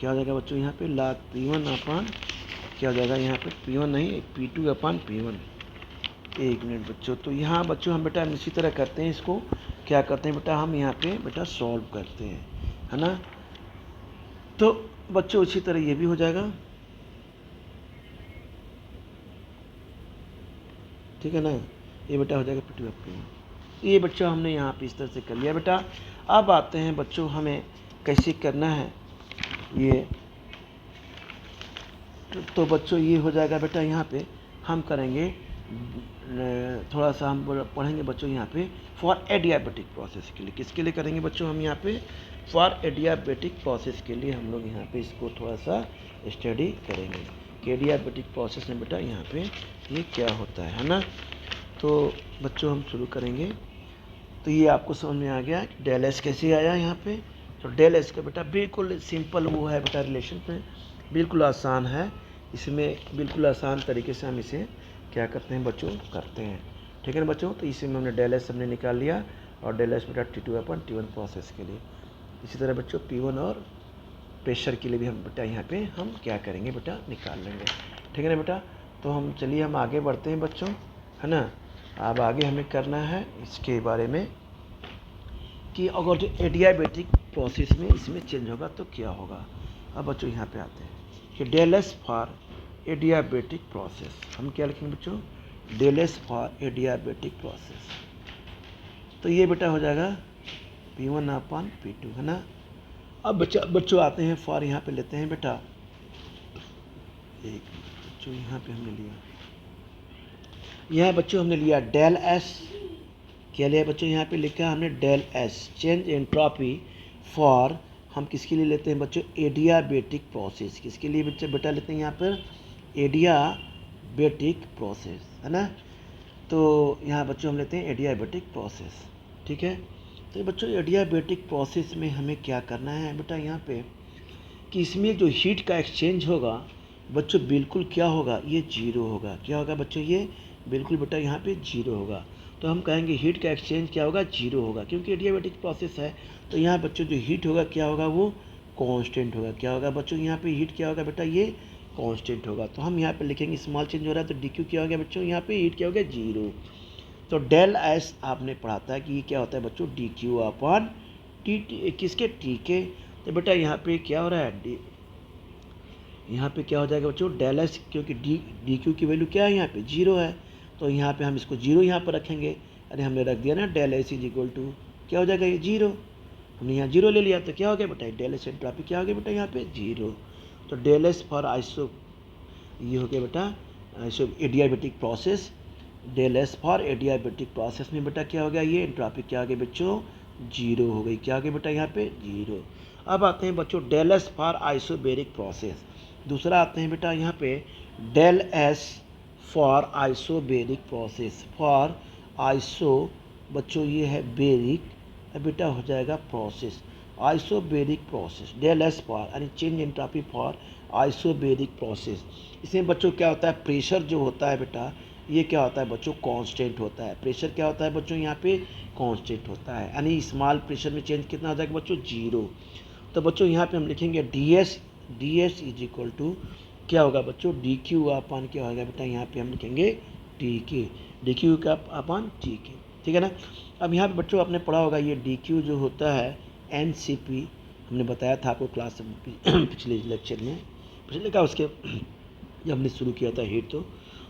क्या हो जाएगा बच्चों यहाँ पे लाग P1 अपन क्या हो जाएगा यहाँ पे P1 नहीं P2 अपन P1। एक मिनट बच्चों, तो यहाँ बच्चों हम बेटा इसी तरह करते हैं, इसको क्या करते हैं बेटा, हम यहाँ पे बेटा सॉल्व करते हैं, है ना। तो बच्चों इसी तरह ये भी हो जाएगा, ठीक है ना। ये बेटा हो जाएगा P2 P1। ये बच्चों हमने यहाँ पे इस तरह से कर लिया बेटा। अब आते हैं बच्चों हमें कैसे करना है ये, तो बच्चों ये हो जाएगा बेटा, यहाँ पे हम करेंगे थोड़ा सा हम पढ़ेंगे बच्चों यहाँ पे फॉर एडियाबेटिक प्रोसेस के लिए। किसके लिए करेंगे बच्चों हम यहाँ पे, फॉर एडियाबेटिक प्रोसेस के लिए हम लोग यहाँ पे इसको थोड़ा सा स्टडी करेंगे कि एडियाबेटिक प्रोसेस में बेटा यहाँ पे ये क्या होता है ना। तो बच्चों हम शुरू करेंगे, तो ये आपको समझ में आ गया डेल एस कैसे आया यहाँ पे। तो डेल एस का बेटा बिल्कुल सिंपल वो है बेटा, रिलेशन पे बिल्कुल आसान है, इसमें बिल्कुल आसान तरीके से हम इसे क्या करते हैं बच्चों करते हैं, ठीक है ना बच्चों। तो इसी में हमने डेल एस हमने निकाल लिया, और डेल एस बेटा T2 अपन T1 प्रोसेस के लिए। इसी तरह बच्चों P1 और प्रेशर के लिए भी हम बेटा यहाँ पे हम क्या करेंगे बेटा निकाल लेंगे, ठीक है ना बेटा। तो हम चलिए हम आगे बढ़ते हैं बच्चों, है ना। अब आगे हमें करना है इसके बारे में कि अगर जो एडियाबेटिक प्रोसेस में इसमें चेंज होगा तो क्या होगा। अब बच्चों यहाँ पे आते हैं कि del S for adiabatic process, हम क्या लिखेंगे बच्चों, del S for adiabatic process. तो ये बेटा हो जाएगा P1 अपन P2, है ना। अब बच्चों आते हैं फॉर, यहाँ पे लेते हैं बेटा एक बच्चों यहाँ पे हमने लिया, यहाँ बच्चों हमने लिया डेल एस, क्या लिया बच्चों यहाँ पे लिखा हमने del S change entropy for, हम किसके लिए लेते हैं बच्चों एडियाबेटिक प्रोसेस। किसके लिए बच्चे बेटा लेते हैं यहाँ पर एडियाबेटिक प्रोसेस, है ना। तो यहाँ बच्चों हम लेते हैं एडियाबेटिक प्रोसेस, ठीक है। तो बच्चों एडियाबेटिक प्रोसेस में हमें क्या करना है बेटा यहाँ पे कि इसमें जो हीट का एक्सचेंज होगा बच्चों बिल्कुल क्या होगा, ये जीरो होगा। क्या होगा बच्चों, ये बिल्कुल बेटा यहाँ पे जीरो होगा। तो हम कहेंगे हीट का एक्सचेंज क्या होगा, जीरो होगा, क्योंकि एडियाबेटिक प्रोसेस है। तो यहाँ बच्चों जो हीट होगा क्या होगा, वो कांस्टेंट होगा। क्या होगा बच्चों यहाँ पे हीट क्या होगा बेटा, ये कांस्टेंट होगा। तो हम यहाँ पे लिखेंगे स्मॉल चेंज हो रहा है, तो DQ क्या हो गया बच्चों, यहाँ पे हीट क्या हो गया, जीरो। तो डेल एस आपने पढ़ा था कि ये क्या होता है बच्चों DQ अपन टी किसके टी के। तो बेटा यहाँ पे क्या हो रहा है, यहाँ पे क्या हो जाएगा बच्चों डेल एस, क्योंकि DQ की वैल्यू क्या है यहाँ पे जीरो है। तो यहाँ पे हम इसको जीरो यहाँ पर रखेंगे, अरे हमने रख दिया ना del S is equal to क्या हो जाएगा ये जीरो, हमने यहाँ जीरो ले लिया। तो क्या हो गया बेटा डेल एस एंट्रोपी क्या हो गया बेटा यहाँ पे जीरो। तो डेल एस फॉर आइसो, ये हो गया बेटा iso adiabatic process, del S for adiabatic process में बेटा क्या हो गया, ये एंट्रोपी क्या हो गया बच्चों जीरो हो गई। क्या हो गया बेटा यहाँ पे जीरो। अब आते हैं बच्चों del S for isobaric process. दूसरा आते हैं बेटा यहाँ पे del S for isobaric process, for iso बच्चों ये है बेरिक, बेटा हो जाएगा process isobaric process, del S for यानी change entropy for isobaric process. इसमें बच्चों क्या होता है, प्रेशर जो होता है बेटा ये क्या होता है बच्चों कांस्टेंट होता है। प्रेशर क्या होता है बच्चों यहाँ पे कांस्टेंट होता है, यानी स्मॉल प्रेशर में चेंज कितना हो जाएगा बच्चों जीरो। तो बच्चों यहाँ पे हम लिखेंगे D S is equal to क्या होगा बच्चों DQ अपन क्या होगा बेटा यहाँ पे हम लिखेंगे TK, DQ का अपन TK, ठीक है ना। अब यहाँ पे बच्चों आपने पढ़ा होगा ये DQ जो होता है NCP, हमने बताया था आपको क्लास पिछले लेक्चर में, पिछले का उसके जब हमने शुरू किया था हीट। तो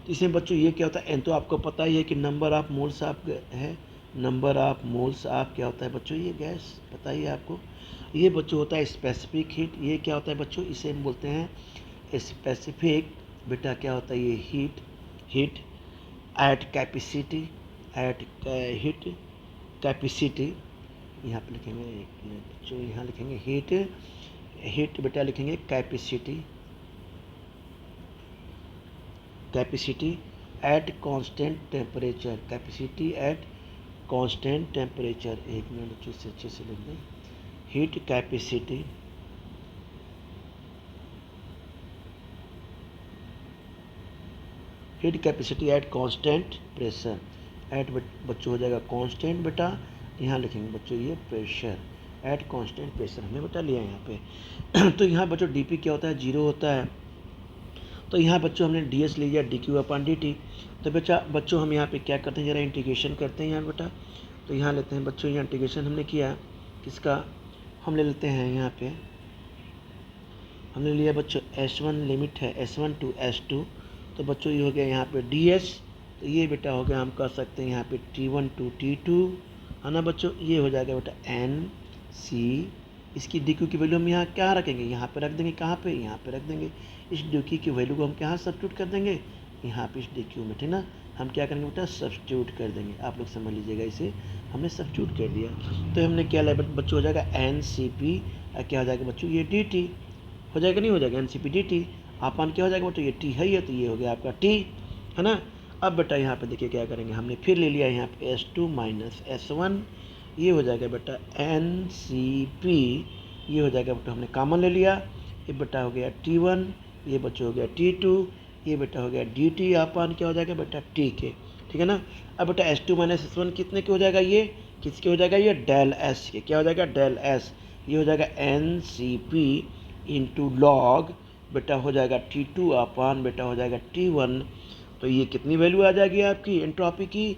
इसमें बच्चों ये क्या होता है, N तो आपको पता ही है कि नंबर ऑफ मोल्स आप है, नंबर ऑफ मोल्स ऑफ क्या होता है बच्चों, ये गैस पता ही है आपको। ये बच्चों होता है स्पेसिफिक हीट। ये क्या होता है बच्चों, इसे हम बोलते हैं स्पेसिफिक। बेटा क्या होता है ये heat, heat at capacity, at heat capacity. यहाँ पे लिखेंगे एक मिनट बच्चों, यहाँ लिखेंगे हीट, हीट बेटा लिखेंगे capacity, capacity at constant temperature, capacity at constant temperature. एक मिनट अच्छे से लिख दें, heat capacity, heat capacity at constant pressure, at बच्चों हो जाएगा कांस्टेंट बेटा, यहाँ लिखेंगे बच्चों ये प्रेशर, एट कांस्टेंट प्रेशर हमने बेटा लिया यहाँ पे। तो यहाँ बच्चों डीपी क्या होता है, जीरो होता है। तो यहाँ बच्चों हमने डी एस ले लिया, D Q upon D T. तो बच्चों हम यहाँ पे क्या करते हैं, ज़रा इंटीग्रेशन करते हैं यहाँ बेटा। तो यहाँ लेते हैं बच्चों, यहाँ इंटीग्रेशन हमने किया किसका, हम ले लेते हैं यहाँ पे, हमने लिया बच्चों S1 लिमिट है S1 टू S2। तो बच्चों ये हो गया यहाँ पे ds। तो ये बेटा हो गया, हम कर सकते हैं यहाँ पे T1 टू T2 है ना बच्चों। ये हो जाएगा बेटा NC। इसकी dq की वैल्यू हम यहाँ क्या रखेंगे, यहाँ पे रख देंगे, कहाँ पे, यहाँ पे रख देंगे। इस dq की वैल्यू को हम कहाँ सब्स्टिट्यूट कर देंगे, यहाँ पे इस dq में, ठीक ना। हम क्या करेंगे बेटा, सब्स्टिट्यूट कर देंगे। आप लोग समझ लीजिएगा, इसे हमने सब्स्टिट्यूट कर दिया। तो हमने क्या लिया बच्चों, हो जाएगा NCP, क्या हो जाएगा बच्चों ये dt हो जाएगा, नहीं हो जाएगा NCP dt। आपन क्या हो जाएगा बेटा, ये t है ये, तो ये हो गया आपका t है ना। अब बेटा यहाँ पे देखिए क्या करेंगे, हमने फिर ले लिया यहाँ पे S2 माइनस S1, ये हो जाएगा बेटा NCP, ये हो जाएगा बेटा, हमने कॉमन ले लिया, ये बेटा हो गया T1, ये बच्चा हो गया T2, ये बेटा हो गया dt अपन क्या हो जाएगा बेटा t के, ठीक है ना। अब बेटा S2 माइनस S1 कितने के हो जाएगा, ये किसके हो जाएगा, ये डेल S के, क्या हो जाएगा डेल S। ये हो जाएगा NCP इंटू लॉग बेटा हो जाएगा T2 अपन बेटा हो जाएगा T1। तो ये कितनी वैल्यू आ जाएगी आपकी एंट्रोपी की,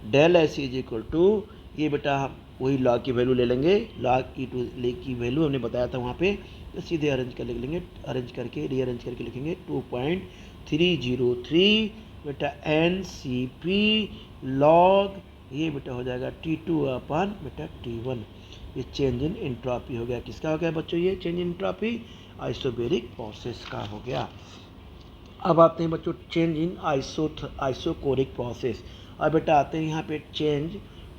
del S is equal to, ये बेटा हम वही लॉग की वैल्यू ले लेंगे, लॉग की वैल्यू हमने बताया था वहाँ पे। तो सीधे अरेंज कर लेंगे, अरेंज करके रीअरेंज करके लिखेंगे 2.303 बेटा NCP लॉग, ये बेटा हो जाएगा T2 अपन बेटा T1। ये चेंज इन एंट्रोपी हो गया, किसका हो गया बच्चों, ये change in entropy isobaric process का हो गया। अब आते हैं बच्चों चेंज इन आइसोकोरिक प्रोसेस। अब बेटा आते हैं यहाँ पे चेंज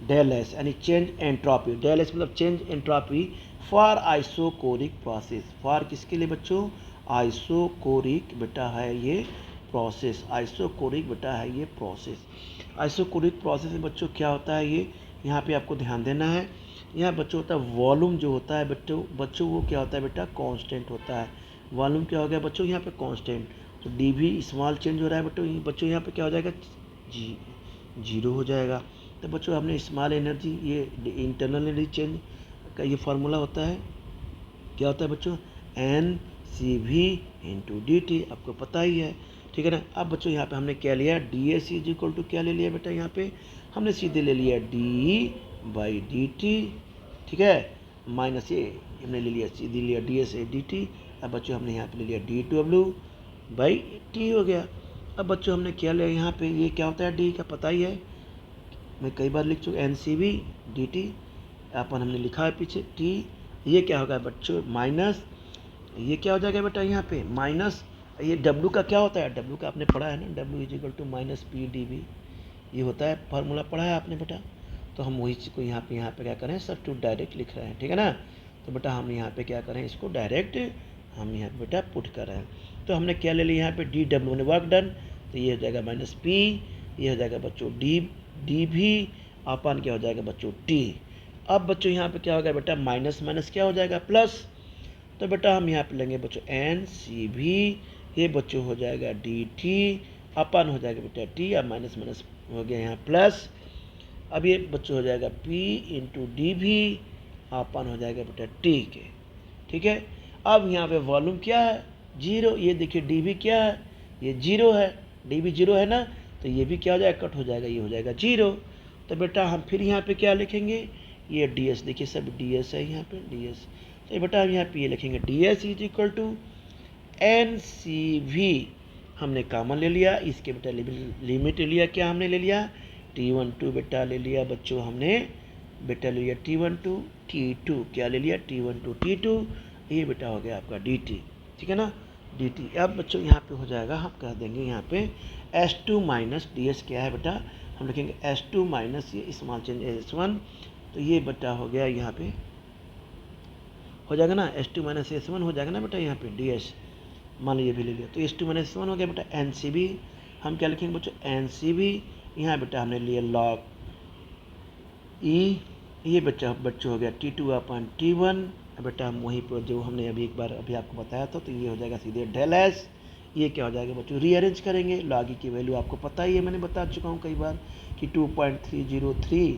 डेल एस, यानी चेंज एंट्रोपी। डेल एस मतलब change entropy for isochoric process. For किसके लिए बच्चों, आइसोकोरिक बेटा है ये प्रोसेस, आइसोकोरिक बेटा है ये प्रोसेस। आइसोकोरिक प्रोसेस में बच्चों क्या होता है, ये यहाँ पे आपको ध्यान देना है। यहाँ बच्चों होता है वॉल्यूम जो होता है बच्चों वो क्या होता है बेटा, कांस्टेंट होता है। वॉल्यूम क्या हो गया बच्चों यहाँ पे कांस्टेंट। तो डी भी स्मॉल चेंज हो रहा है बच्चों यहाँ पे क्या हो जाएगा, जीरो हो जाएगा। तो बच्चों हमने स्मॉल एनर्जी, ये इंटरनल एनर्जी चेंज का ये फार्मूला होता है, क्या होता है बच्चों, NCV इंटू dt, आपको पता ही है, ठीक है ना। अब बच्चों यहाँ पे हमने क्या लिया, ds इज इक्वल टू क्या ले लिया बेटा, यहाँ पे हमने सीधे ले लिया d/dt, ठीक है, माइनस ये हमने ले लिया सीधे लिया ds/dt। अब बच्चों हमने यहाँ पे ले लिया dW/t हो गया। अब बच्चों हमने क्या लिया यहाँ पे, ये क्या होता है d का पता ही है, मैं कई बार लिख चुका, NCV dt अपन हमने लिखा है पीछे t। ये क्या होगा बच्चों माइनस, ये क्या हो जाएगा बेटा यहाँ पे माइनस, ये W का क्या होता है, W का आपने पढ़ा है ना, W is equal to minus PdV, ये होता है फार्मूला पढ़ा है आपने बेटा। तो हम वही चीज़ को यहाँ पे क्या करें, सब्स्टिट्यूट डायरेक्ट लिख रहे हैं, ठीक है ना। तो बेटा हम यहाँ पे क्या करें, इसको डायरेक्ट हम यहाँ पे बेटा पुट कर रहे हैं। तो हमने क्या ले लिया यहाँ पे dW ने वर्क डन, तो ये हो जाएगा माइनस P, ये हो जाएगा बच्चों dV अपन क्या हो जाएगा बच्चों T। अब बच्चों यहाँ पे क्या हो गया बेटा, माइनस माइनस क्या हो जाएगा प्लस। तो बेटा हम यहाँ पे लेंगे बच्चों NCV, ये बच्चों हो जाएगा dt अपन हो जाएगा बेटा t, अब माइनस माइनस हो गया यहाँ प्लस। अब ये बच्चों हो जाएगा P इंटू dV अपन हो जाएगा बेटा t के, ठीक है। अब यहाँ पे वॉल्यूम क्या है, जीरो, ये देखिए dV क्या है, ये जीरो है, dV जीरो है ना, तो ये भी क्या हो जाएगा, कट हो जाएगा, ये हो जाएगा जीरो। तो बेटा हम फिर यहाँ पे क्या लिखेंगे, ये ds, देखिए सब ds है यहाँ पे ds। तो बेटा हम यहाँ पे ये लिखेंगे ds is equal to NCV, हमने कॉमन ले लिया, इसके बेटा लिमिट ले लिया, क्या हमने ले लिया T12 बेटा ले लिया बच्चों हमने, बेटा ले लिया T12, T2 क्या ले लिया T12 T2, ये बेटा हो गया आपका dt, ठीक है ना dt। अब बच्चों यहाँ पे हो जाएगा, हम कह देंगे यहाँ पे S2 माइनस ds क्या है बेटा, हम लिखेंगे S2 माइनस ये स्मॉल चेंज S1, तो ये बेटा हो गया यहाँ पे हो जाएगा ना S2 माइनस S1 हो जाएगा ना बेटा यहाँ पे ds, मान लीजिए भी ले लिया तो S2 माइनस S1 हो गया बेटा NCB, हम क्या लिखेंगे बच्चों NCB, यहाँ बेटा हमने लिया log E, ये बच्चों हो गया T2 अपन T1, बेटा हम वहीं पर जो हमने अभी एक बार अभी आपको बताया था, तो ये हो जाएगा सीधे डेल एस, ये क्या हो जाएगा बच्चों रीअरेंज करेंगे, लॉग ई की वैल्यू आपको पता ही है, मैंने बता चुका हूँ कई बार कि 2.303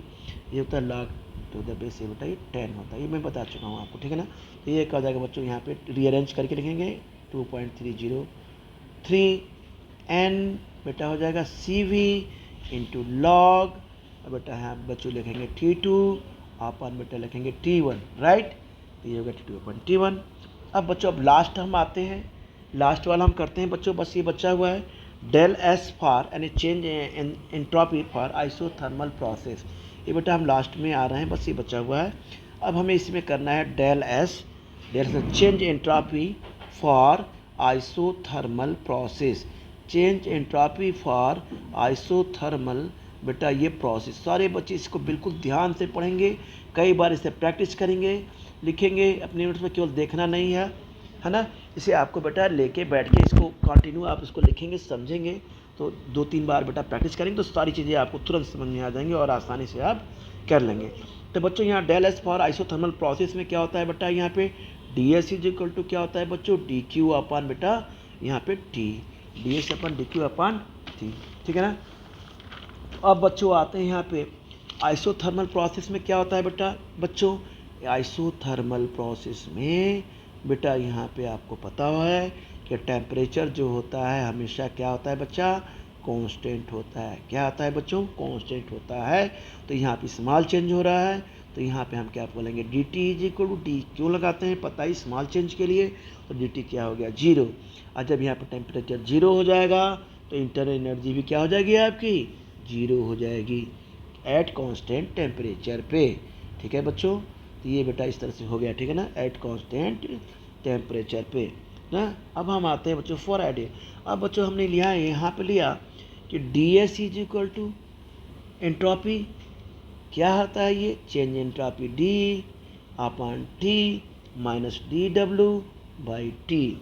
ये होता है लॉग टू द बेस, ये बेटा ये 10 होता है, ये मैं बता चुका हूँ आपको, ठीक है ना। तो ये क्या हो जाएगा बच्चों, यहाँ पे रीअरेंज करके लिखेंगे 2.303 n बेटा हो जाएगा CV इंटू लॉग, बेटा यहाँ बच्चों लिखेंगे T2 अपन बेटा लिखेंगे T1, राइट, तो ये होगा T2 अपन T1। अब बच्चों अब लास्ट हम आते हैं, लास्ट वाला हम करते हैं बच्चों, बस ये बचा हुआ है डेल एस फॉर यानी change in entropy for isothermal process, ये बेटा हम लास्ट में आ रहे हैं, बस ये बचा हुआ है। अब हमें इसमें करना है del S change entropy for isothermal process, change entropy for isothermal बेटा ये प्रोसेस, सारे बच्चे इसको बिल्कुल ध्यान से पढ़ेंगे, कई बार इसे प्रैक्टिस करेंगे, लिखेंगे, अपने नोट्स में केवल देखना नहीं है ना, इसे आपको बेटा लेके बैठ के इसको कंटिन्यू आप इसको लिखेंगे समझेंगे, तो 2-3 बार बेटा प्रैक्टिस करेंगे तो सारी चीज़ें आपको तुरंत समझ में आ जाएंगी और आसानी से आप कर लेंगे। तो बच्चों यहाँ del S for isothermal process में क्या होता है बेटा, यहाँ पे D S is equal to क्या होता है बच्चों, डी क्यू अपान बेटा यहाँ पे T, d S upon d Q upon T, ठीक है ना। अब बच्चों आते हैं यहाँ पे आइसोथर्मल प्रोसेस में क्या होता है बेटा, बच्चों आइसोथर्मल प्रोसेस में बेटा यहाँ पे आपको पता है कि टेम्परेचर जो होता है हमेशा क्या होता है बच्चा, कांस्टेंट होता है, क्या होता है बच्चों, कांस्टेंट होता है। तो यहाँ पे स्मॉल चेंज हो रहा है, तो यहाँ पे हम क्या बोलेंगे D T is equal to D, क्यों लगाते हैं पता ही स्मॉल चेंज के लिए, तो डी टी क्या हो गया 0, और जब यहाँ पे टेम्परेचर 0 हो जाएगा तो इंटरनल एनर्जी भी क्या हो जाएगी आपकी 0 हो जाएगी एट कांस्टेंट टेम्परेचर पे, ठीक है बच्चों। तो ये बेटा इस तरह से हो गया, ठीक है ना, एट कांस्टेंट टेम्परेचर पे ना। अब हम आते हैं बच्चों फॉर आइडिया, अब बच्चों हमने लिया है यहाँ पे लिया कि D S is equal to entropy, क्या होता है ये change entropy D upon T minus D W by T.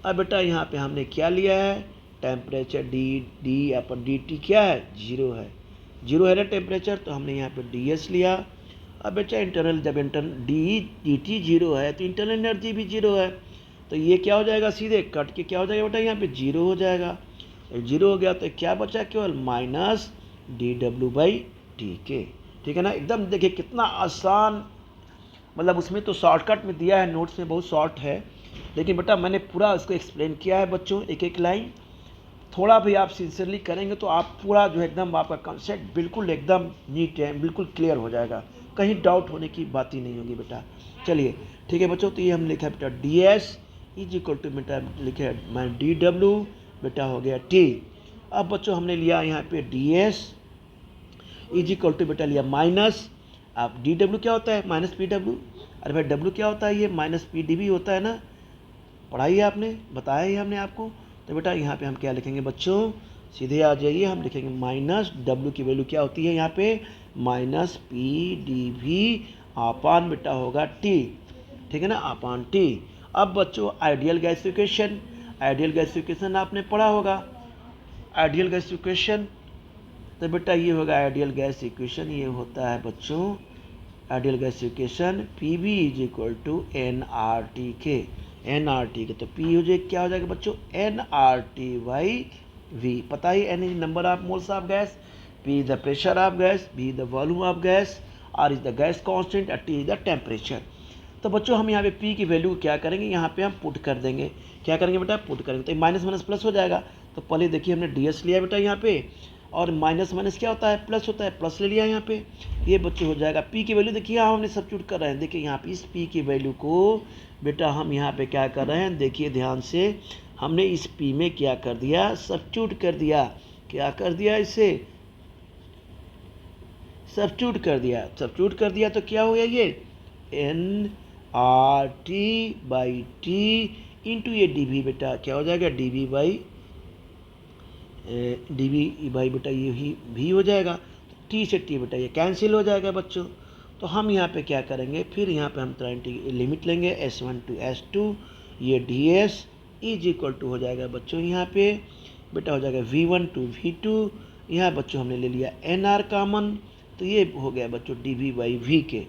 अब बेटा यहाँ पे हमने क्या लिया है, temperature D upon D T क्या है 0 है, 0 है ना टेम्परेचर, तो हमने यहाँ पे डी एस लिया। अब बेटा इंटरनल जब इंटरनल डी टी 0 है तो इंटरनल एनर्जी भी 0 है, तो ये क्या हो जाएगा सीधे कट के क्या हो जाएगा बेटा यहाँ पे 0 हो जाएगा, 0 हो गया तो क्या बचा केवल minus D W by T के, ठीक है ना। एकदम देखिए कितना आसान, मतलब उसमें तो शॉर्टकट में दिया है, नोट्स में बहुत शॉर्ट है, लेकिन बेटा मैंने पूरा उसको एक्सप्लेन किया है बच्चों, एक एक लाइन। थोड़ा भी आप सिंसियरली करेंगे तो आप पूरा जो एकदम आपका कॉन्सेप्ट बिल्कुल एकदम नीट है, बिल्कुल क्लियर हो जाएगा, कहीं डाउट होने की बात ही नहीं होगी बेटा। चलिए ठीक है बच्चों, तो ये हम लिखा है बेटा D S is equal to बेटा लिखे है मैं डी डब्ल्यू बेटा हो गया टी। अब बच्चों हमने लिया यहाँ पे D S is equal to बेटा लिया माइनस, अब डी डब्ल्यू क्या होता है माइनस पी डब्ल्यू, अरे भाई डब्ल्यू क्या होता है ये माइनस पी डी भी होता है ना, पढ़ाई है आपने, बताया ही हमने आपको। तो बेटा यहाँ पे हम क्या लिखेंगे बच्चों, सीधे आ जाइए, हम लिखेंगे माइनस डब्ल्यू की वैल्यू क्या होती है यहाँ पे minus P D V upon बेटा होगा टी, ठीक है ना अपान टी। अब बच्चों आइडियल गैसिफिकेशन, आइडियल गैसिफिकेशन आपने पढ़ा होगा, आइडियल गैस इक्वेशन, तो बेटा ये होगा आइडियल गैस इक्वेशन, ये होता है बच्चों ideal gas equation P V is equal to N R T के, एन आर टी के, तो पी हो जाए क्या हो जाएगा बच्चों n R T by V, पता ही n is number of moles of gas, P is the pressure of gas, V is the volume of gas, R is the gas constant, T is the temperature. तो बच्चों हम यहाँ पे P की value क्या करेंगे, यहाँ पे हम पुट कर देंगे, क्या करेंगे बेटा पुट करेंगे, तो माइनस माइनस प्लस हो जाएगा। तो पहले देखिए हमने डी एस लिया बेटा यहाँ पे, और माइनस माइनस क्या होता है प्लस होता है, प्लस ले लिया यहाँ पे, ये बच्चे हो जाएगा पी की वैल्यू, देखिए यहाँ हमने सब्स्टिट्यूट कर रहे हैं, देखिए यहाँ पे इस पी की वैल्यू को बेटा हम यहाँ पे क्या कर रहे हैं, देखिए ध्यान से, हमने इस पी में क्या कर दिया सब्स्टिट्यूट कर दिया, क्या कर दिया इसे सब्स्टिट्यूट कर दिया तो क्या हो गया ये NRT/T इंटू ये dV बेटा क्या हो जाएगा dV बेटा ये ही V हो जाएगा। T से T बेटा ये कैंसिल हो जाएगा बच्चों। तो हम यहाँ पे क्या करेंगे, फिर यहाँ पे हम तुरंत लिमिट लेंगे S1 to S2, ये ds इज इक्वल टू हो जाएगा बच्चों यहाँ पे बेटा हो जाएगा V1 to V2। यहाँ बच्चों हमने ले लिया NR कॉमन, तो ये हो गया बच्चों dV/V के।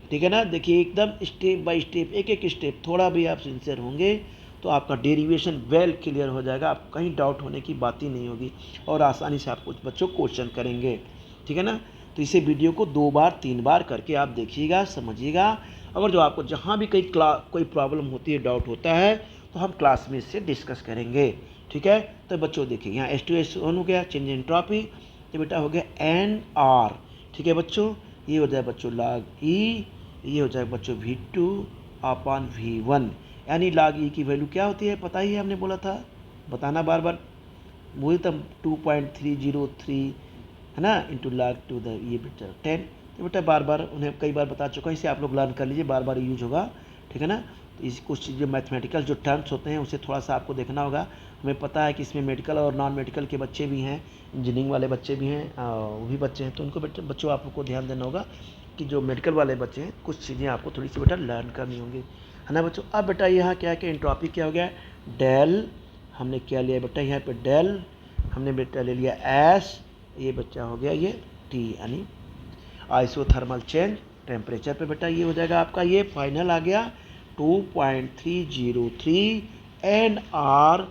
ठीक है ना। देखिए एकदम स्टेप बाय स्टेप, एक एक स्टेप थोड़ा भी आप सिंसियर होंगे तो आपका डेरिवेशन वेल क्लियर हो जाएगा, आपको कहीं डाउट होने की बात ही नहीं होगी और आसानी से आप कुछ बच्चों क्वेश्चन करेंगे। ठीक है ना। तो इसे वीडियो को 2 बार 3 बार करके आप देखिएगा, समझिएगा। अगर जो आपको जहाँ भी कोई प्रॉब्लम होती है, डाउट होता है, तो हम क्लास में इससे डिस्कस करेंगे। ठीक है। तो बच्चों देखिए यहाँ H2S1 हो गया, चेंज एंट्रोपी, तो बेटा हो गया NR। ठीक है बच्चों, ये हो जाए बच्चों log E, ये हो जाए बच्चों V2/V1, यानी log E की वैल्यू क्या होती है पता ही है, हमने बोला था, बताना बार बार, वही तब 2.303 है ना, इंटू log टू द ये बेटा 10। तो बेटा बार बार उन्हें कई बार बता चुका, इसे आप लोग लर्न कर लीजिए, बार बार यूज होगा। ठीक है ना। तो इस कुछ चीज़ें मैथमेटिकल जो टर्म्स होते हैं उसे थोड़ा सा आपको देखना होगा। हमें पता है कि इसमें मेडिकल और नॉन मेडिकल के बच्चे भी हैं, इंजीनियरिंग वाले बच्चे भी हैं, वो भी बच्चे हैं, तो उनको बच्चों आप लोग को ध्यान देना होगा कि जो मेडिकल वाले बच्चे हैं कुछ चीज़ें आपको थोड़ी सी बेटा लर्न करनी होंगी, है ना बच्चों। अब बेटा यहाँ क्या है कि एंट्रोपी क्या हो गया, डेल, हमने क्या लिया बेटा यहाँ पे डेल, हमने बेटा ले लिया एस, ये बच्चा हो गया ये टी, यानी आइसोथर्मल चेंज टेम्परेचर पे बेटा ये हो जाएगा आपका, ये फाइनल आ गया 2.303 NR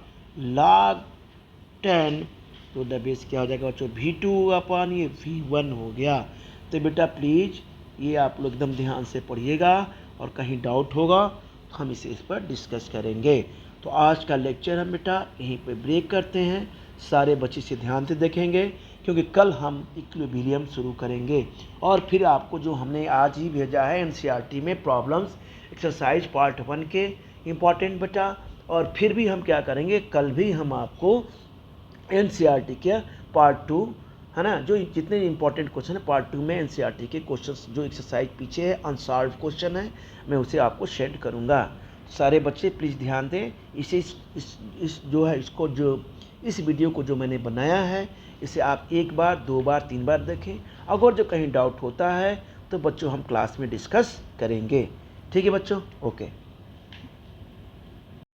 log 10 तो द बेस क्या हो जाएगा बच्चों V2 ये V1 हो गया। तो बेटा प्लीज़ ये आप लोग एकदम ध्यान से पढ़िएगा और कहीं डाउट होगा तो हम इस पर डिस्कस करेंगे। तो आज का लेक्चर हम बेटा यहीं पे ब्रेक करते हैं, सारे बच्चे से ध्यान से देखेंगे क्योंकि कल हम इक्विलिब्रियम शुरू करेंगे। और फिर आपको जो हमने आज ही भेजा है NCERT में प्रॉब्लम्स एक्सरसाइज पार्ट 1 के इम्पॉर्टेंट बेटा, और फिर भी हम क्या करेंगे, कल भी हम आपको NCERT के पार्ट 2 है ना, जो जितने इंपॉर्टेंट क्वेश्चन है पार्ट 2 में NCERT के क्वेश्चंस जो एक्सरसाइज पीछे है अनसॉल्व क्वेश्चन है, मैं उसे आपको सेंड करूँगा। सारे बच्चे प्लीज़ ध्यान दें, इसे इस जो है इसको जो इस वीडियो को जो मैंने बनाया है इसे आप 1 बार 2 बार 3 बार देखें। अगर जो कहीं डाउट होता है तो बच्चों हम क्लास में डिस्कस करेंगे। ठीक है बच्चों, ओके।